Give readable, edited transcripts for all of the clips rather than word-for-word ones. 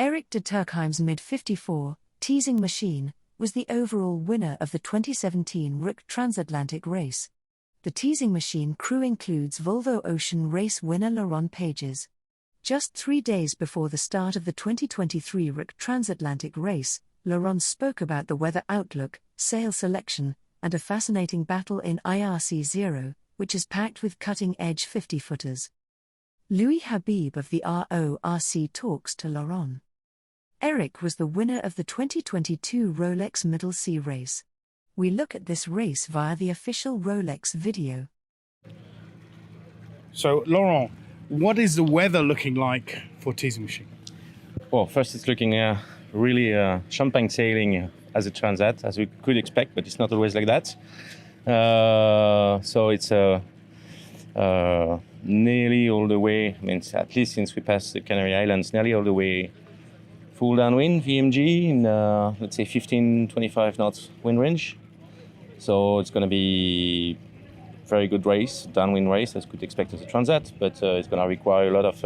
Eric de Turckheim's mid-54, Teasing Machine, was the overall winner of the 2017 RORC Trans Atlantic Race. The Teasing Machine crew includes Volvo Ocean Race winner Laurent Pages. Just 3 days before the start of the 2023 RORC Trans Atlantic Race, Laurent spoke about the weather outlook, sail selection, and a fascinating battle in IRC 0, which is packed with cutting-edge 50-footers. Louay Habib of the RORC talks to Laurent. Eric was the winner of the 2022 Rolex Middle Sea Race. We look at this race via the official Rolex video. So, Laurent, what is the weather looking like for Teasing Machine? Well, first it's looking really champagne sailing as a Transat, as we could expect, but it's not always like that. So it's nearly all the way, I mean, at least since we passed the Canary Islands, nearly all the way full downwind, VMG, in let's say 15-25 knots wind range. So it's going to be very good race, downwind race, as could expect as a Transat, but it's going to require a lot of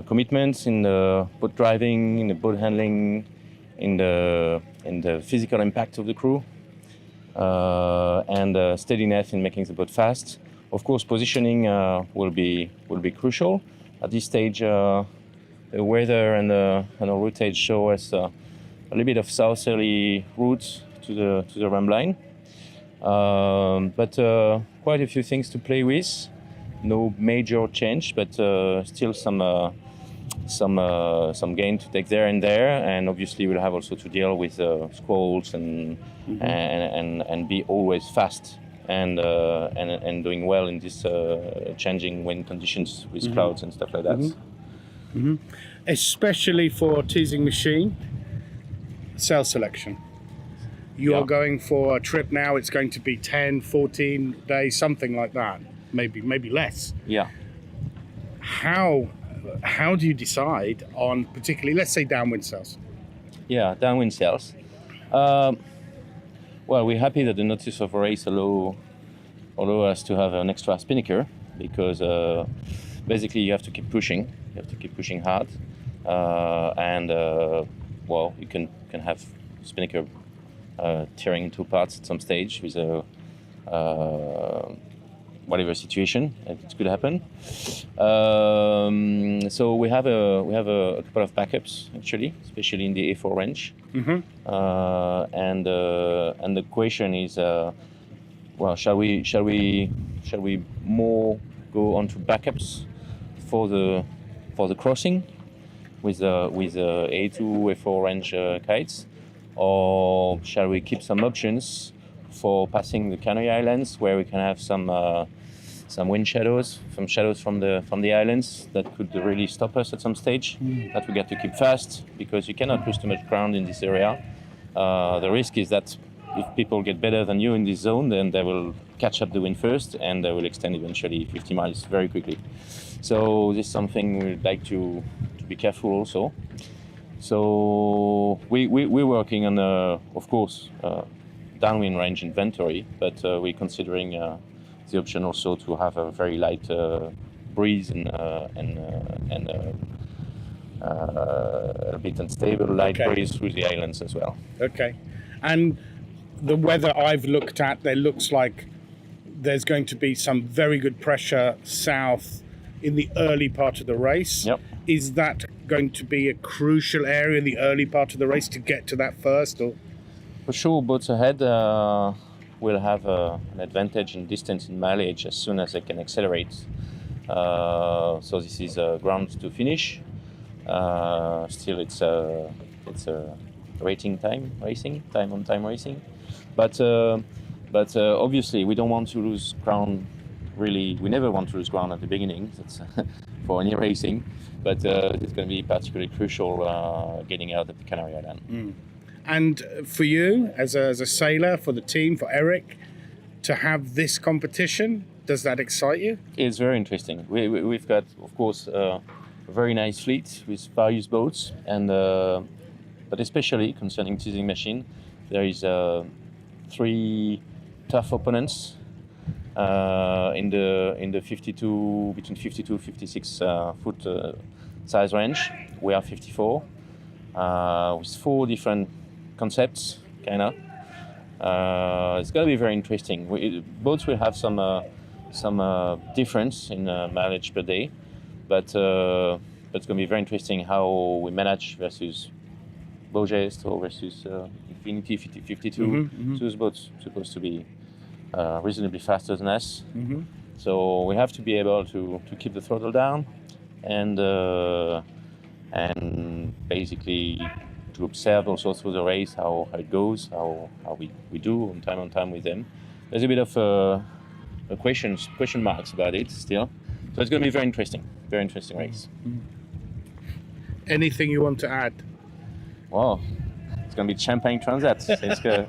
commitments in the boat driving, in the boat handling, in the physical impact of the crew, and steadiness in making the boat fast. Of course, positioning will be crucial. At this stage, the weather and the routage show us a little bit of southerly route to the ram line. But quite a few things to play with. No major change, but still some gain to take there and there. And obviously, we'll have also to deal with squalls and be always fast and doing well in this changing wind conditions with clouds and stuff like that. Especially for Teasing Machine, sail selection. You're going for a trip now, it's going to be 10, 14 days, something like that, maybe less. Yeah. How do you decide on particularly, let's say, downwind sails? Yeah, downwind sails. Well, we're happy that the notice of a race allow us to have an extra spinnaker, because basically you have to keep pushing. You have to keep pushing hard, well, you can have spinnaker tearing into parts at some stage with a whatever situation it could happen. So we have a couple of backups actually, especially in the A4 range. And the question is, well, shall we more go on to backups for the crossing with A2, A4 range kites, or shall we keep some options for passing the Canary Islands, where we can have some wind shadows, from the islands that could really stop us at some stage, that we get to keep fast, because you cannot lose too much ground in this area. The risk is that if people get better than you in this zone, then they will catch up the wind first, and they will extend eventually 50 miles very quickly. So this is something we'd like to be careful also. So we're working on, of course, downwind range inventory, but we're considering the option also to have a very light breeze and a bit unstable light breeze through the islands as well. Okay. And the weather I've looked at, there looks like there's going to be some very good pressure south in the early part of the race. Yep. Is that going to be a crucial area in the early part of the race to get to that first? Or? For sure, boats ahead will have an advantage in distance and mileage as soon as they can accelerate. So this is ground to finish. Still, it's a time on time racing. But obviously, we don't want to lose ground. Really, we never want to lose ground at the beginning. That's for any racing. But it's going to be particularly crucial getting out of the Canary Island. And for you, as a sailor, for the team, for Eric, to have this competition, does that excite you? It's very interesting. We've got, of course, a very nice fleet with various boats, and but especially concerning Teasing Machine, there is 3 tough opponents in the 52 between 52 56 foot size range. We are 54 with 4 different concepts, kind of. It's going to be very interesting. Boats will have some difference in mileage per day, but it's going to be very interesting how we manage versus Pages or versus Infinity 52. So those boats are supposed to be reasonably faster than us. So we have to be able to keep the throttle down and basically to observe also through the race how it goes, how we do on time with them. There's a bit of question marks about it still. So it's going to be very interesting race. Anything you want to add? Wow, it's going to be champagne Transat.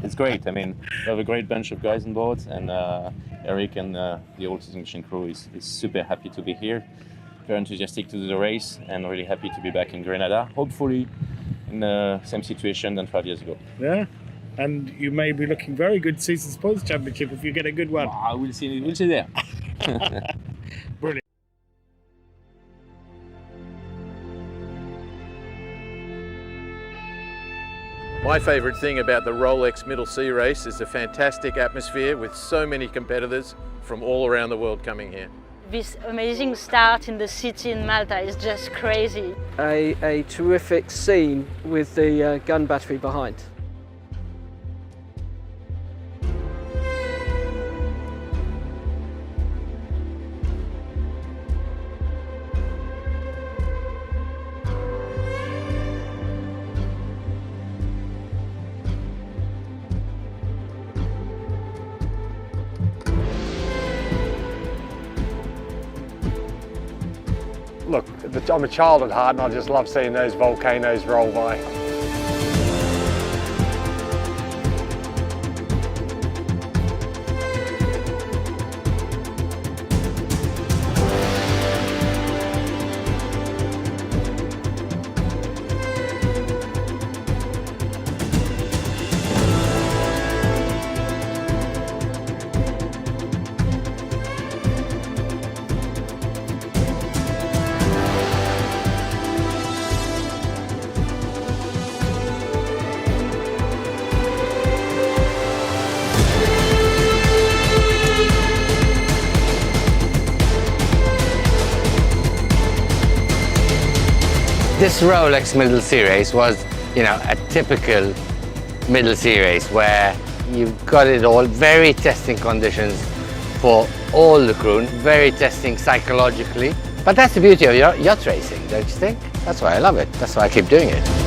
It's great. I mean, we have a great bunch of guys on board, and Eric and the whole Teasing Machine crew is super happy to be here. Very enthusiastic to do the race, and really happy to be back in Grenada. Hopefully, in the same situation than 5 years ago. Yeah, and you may be looking very good Season Sports Championship if you get a good one. We'll see there. Brilliant. My favourite thing about the Rolex Middle Sea Race is the fantastic atmosphere with so many competitors from all around the world coming here. This amazing start in the city in Malta is just crazy. A terrific scene with the gun battery behind. Look, I'm a child at heart and I just love seeing those volcanoes roll by. This Rolex Middle Sea Race was, a typical Middle Sea race where you've got it all, very testing conditions for all the crew, very testing psychologically. But that's the beauty of yacht racing, don't you think? That's why I love it. That's why I keep doing it.